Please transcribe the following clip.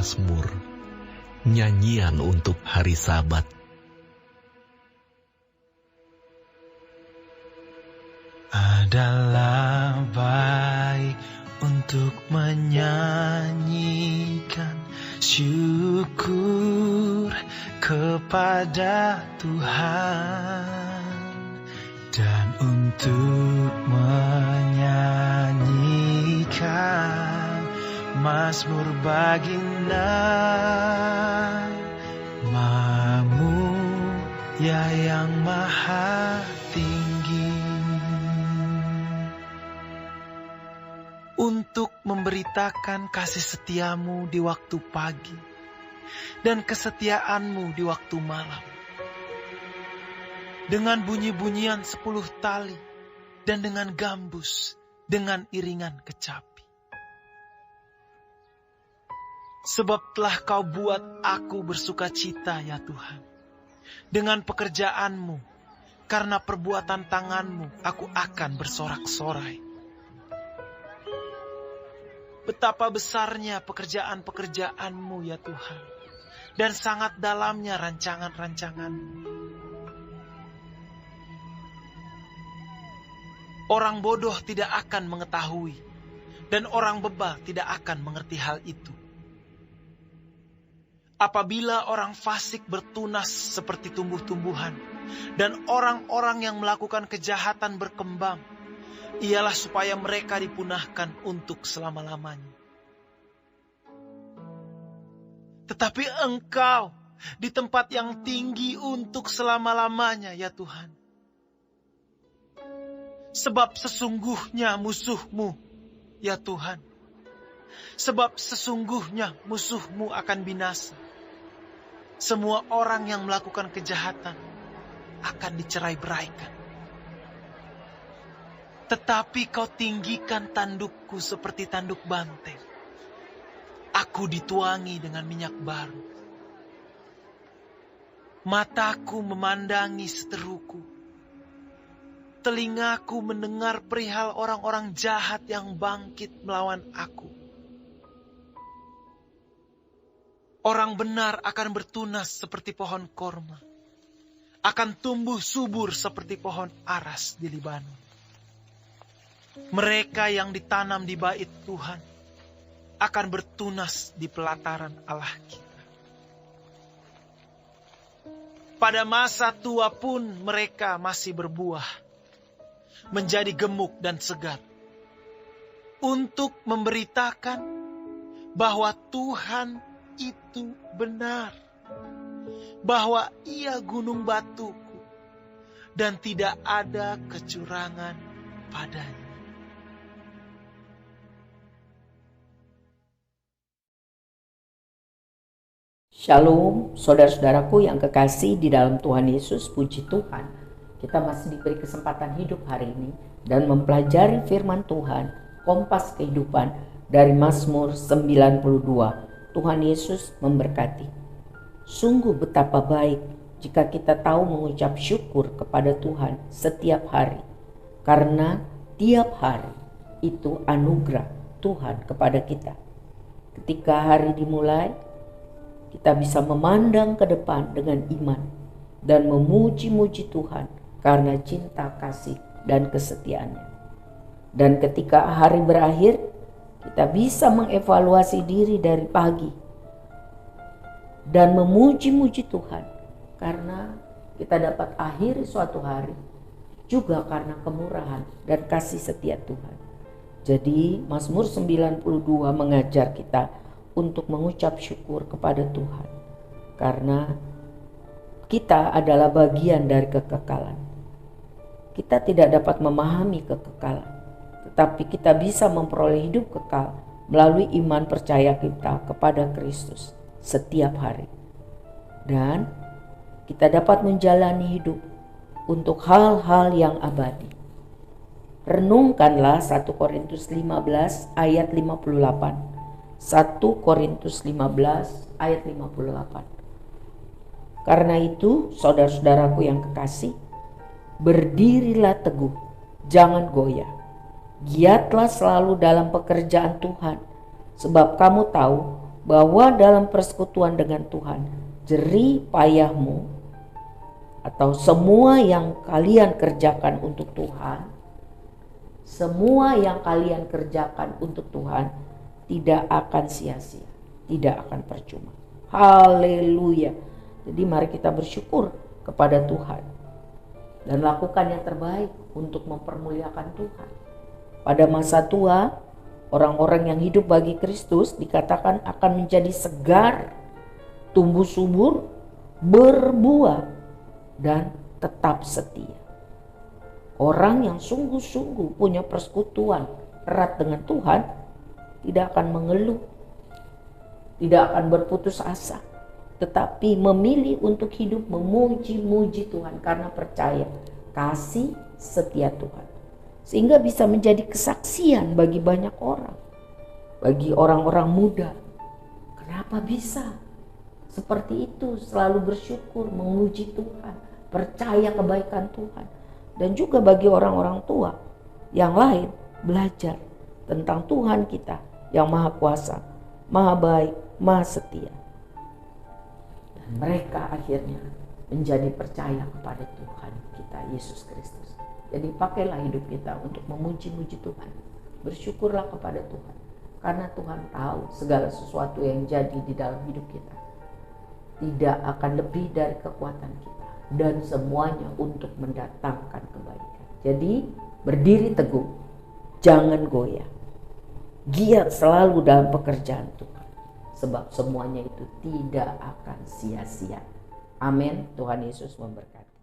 Mazmur, nyanyian untuk hari Sabat. Adalah baik untuk menyanyikan syukur kepada Tuhan, dan untuk menyanyikan Mazmur baginda Namamu, ya yang maha tinggi. Untuk memberitakan kasih setiamu di waktu pagi dan kesetiaanmu di waktu malam, dengan bunyi-bunyian 10 tali dan dengan gambus, dengan iringan kecapi. Sebab telah kau buat aku bersuka cita, ya Tuhan, dengan pekerjaanmu, karena perbuatan tanganmu aku akan bersorak-sorai. Betapa besarnya pekerjaan-pekerjaanmu, ya Tuhan, dan sangat dalamnya rancangan-rancanganmu. Orang bodoh tidak akan mengetahui, dan orang bebal tidak akan mengerti hal itu. Apabila orang fasik bertunas seperti tumbuh-tumbuhan, dan orang-orang yang melakukan kejahatan berkembang, ialah supaya mereka dipunahkan untuk selama-lamanya. Tetapi Engkau di tempat yang tinggi untuk selama-lamanya, ya Tuhan. Sebab sesungguhnya musuhmu, ya Tuhan. Sebab sesungguhnya musuhmu akan binasa. Semua orang yang melakukan kejahatan akan dicerai-beraikan. Tetapi kau tinggikan tandukku seperti tanduk banteng. Aku dituangi dengan minyak baru. Mataku memandangi seteruku. Telingaku mendengar perihal orang-orang jahat yang bangkit melawan aku. Orang benar akan bertunas seperti pohon korma, akan tumbuh subur seperti pohon aras di Libanon. Mereka yang ditanam di bait Tuhan akan bertunas di pelataran Allah kita. Pada masa tua pun mereka masih berbuah, menjadi gemuk dan segar, untuk memberitakan bahwa Tuhan itu benar, bahwa Ia gunung batuku, dan tidak ada kecurangan padanya. Shalom, saudara-saudaraku yang kekasih di dalam Tuhan Yesus, puji Tuhan. Kita masih diberi kesempatan hidup hari ini dan mempelajari firman Tuhan, Kompas Kehidupan dari Mazmur 92. Tuhan Yesus memberkati. Sungguh betapa baik jika kita tahu mengucap syukur kepada Tuhan setiap hari, karena tiap hari itu anugerah Tuhan kepada kita. Ketika hari dimulai, kita bisa memandang ke depan dengan iman dan memuji-muji Tuhan karena cinta kasih dan kesetiaannya. Dan ketika hari berakhir, kita bisa mengevaluasi diri dari pagi dan memuji-muji Tuhan karena kita dapat akhiri suatu hari juga karena kemurahan dan kasih setia Tuhan. Jadi Mazmur 92 mengajar kita untuk mengucap syukur kepada Tuhan, karena kita adalah bagian dari kekekalan. Kita tidak dapat memahami kekekalan, tetapi kita bisa memperoleh hidup kekal melalui iman percaya kita kepada Kristus setiap hari. Dan kita dapat menjalani hidup untuk hal-hal yang abadi. Renungkanlah 1 Korintus 15 ayat 58. 1 Korintus 15 ayat 58. Karena itu, saudara-saudaraku yang kekasih, berdirilah teguh, jangan goyah. Giatlah selalu dalam pekerjaan Tuhan, sebab kamu tahu bahwa dalam persekutuan dengan Tuhan, jerih payahmu atau semua yang kalian kerjakan untuk Tuhan, semua yang kalian kerjakan untuk Tuhan tidak akan sia-sia, tidak akan percuma. Haleluya. Jadi mari kita bersyukur kepada Tuhan dan lakukan yang terbaik untuk mempermuliakan Tuhan. Pada masa tua, orang-orang yang hidup bagi Kristus dikatakan akan menjadi segar, tumbuh subur, berbuah, dan tetap setia. Orang yang sungguh-sungguh punya persekutuan erat dengan Tuhan tidak akan mengeluh, tidak akan berputus asa, tetapi memilih untuk hidup memuji-muji Tuhan karena percaya kasih setia Tuhan. Sehingga bisa menjadi kesaksian bagi banyak orang, bagi orang-orang muda. Kenapa bisa seperti itu? Selalu bersyukur, memuji Tuhan, percaya kebaikan Tuhan. Dan juga bagi orang-orang tua yang lain belajar tentang Tuhan kita yang maha kuasa, maha baik, maha setia. Dan mereka akhirnya menjadi percaya kepada Tuhan kita Yesus Kristus. Jadi pakailah hidup kita untuk memuji-muji Tuhan. Bersyukurlah kepada Tuhan. Karena Tuhan tahu segala sesuatu yang jadi di dalam hidup kita tidak akan lebih dari kekuatan kita. Dan semuanya untuk mendatangkan kebaikan. Jadi berdiri teguh, jangan goyah. Giat selalu dalam pekerjaan Tuhan. Sebab semuanya itu tidak akan sia-sia. Amin. Tuhan Yesus memberkati.